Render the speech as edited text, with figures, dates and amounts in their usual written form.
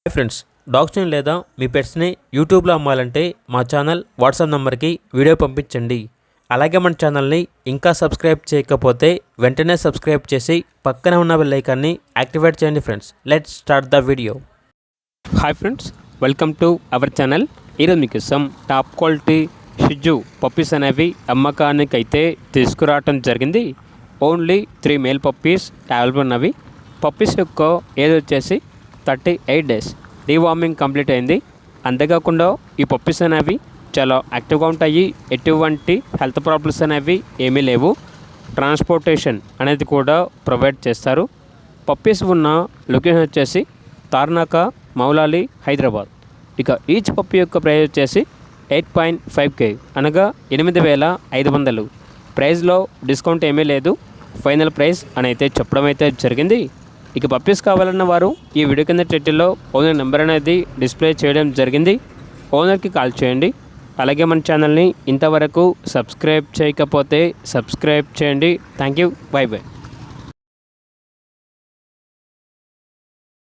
Hi friends, డాగ్స్ని లేదా మీ పెట్స్ని యూట్యూబ్లో అమ్మాలంటే మా ఛానల్ వాట్సాప్ నెంబర్కి వీడియో పంపించండి. అలాగే మన ఛానల్ని ఇంకా సబ్స్క్రైబ్ చేయకపోతే వెంటనే సబ్స్క్రైబ్ చేసి పక్కనే ఉన్న బెల్ ఐకాన్ని యాక్టివేట్ చేయండి. Friends, let's start the video. Hi friends, welcome to our channel. ఈరోజు మీకోసం టాప్ క్వాలిటీ షిజు పప్పీస్ అనేవి అమ్మకానికి అయితే తీసుకురావటం జరిగింది. ఓన్లీ 3 మేల్ పప్పీస్ అవైలబుల్ ఉన్నవి. పప్పీస్ యొక్క ఏజ్ వచ్చేసి 38 డేస్. డీవార్మింగ్ కంప్లీట్ అయింది. అంతేకాకుండా ఈ పప్పీస్ అనేవి చాలా యాక్టివ్గా ఉంటాయి. ఎటువంటి హెల్త్ ప్రాబ్లమ్స్ అనేవి ఏమీ లేవు. ట్రాన్స్పోర్టేషన్ అనేది కూడా ప్రొవైడ్ చేస్తారు. పప్పీస్ ఉన్న లొకేషన్ వచ్చేసి తార్నాక, మౌలాలి, హైదరాబాద్. ఇక ఈచ్ పప్పీ యొక్క ప్రైస్ వచ్చేసి 8.5K అనగా 8,500. ప్రైస్లో డిస్కౌంట్ ఏమీ లేదు. ఫైనల్ ప్రైస్ అని అయితే చెప్పడం అయితే జరిగింది. ఇక పప్పీస్ కావాలన్న వారు ఈ వీడియో కింద టైటిల్లో ఓనర్ నెంబర్ అనేది డిస్ప్లే చేయడం జరిగింది. ఓనర్కి కాల్ చేయండి. అలాగే మన ఛానల్ని ఇంతవరకు సబ్స్క్రైబ్ చేయకపోతే సబ్స్క్రైబ్ చేయండి. Thank you. By by.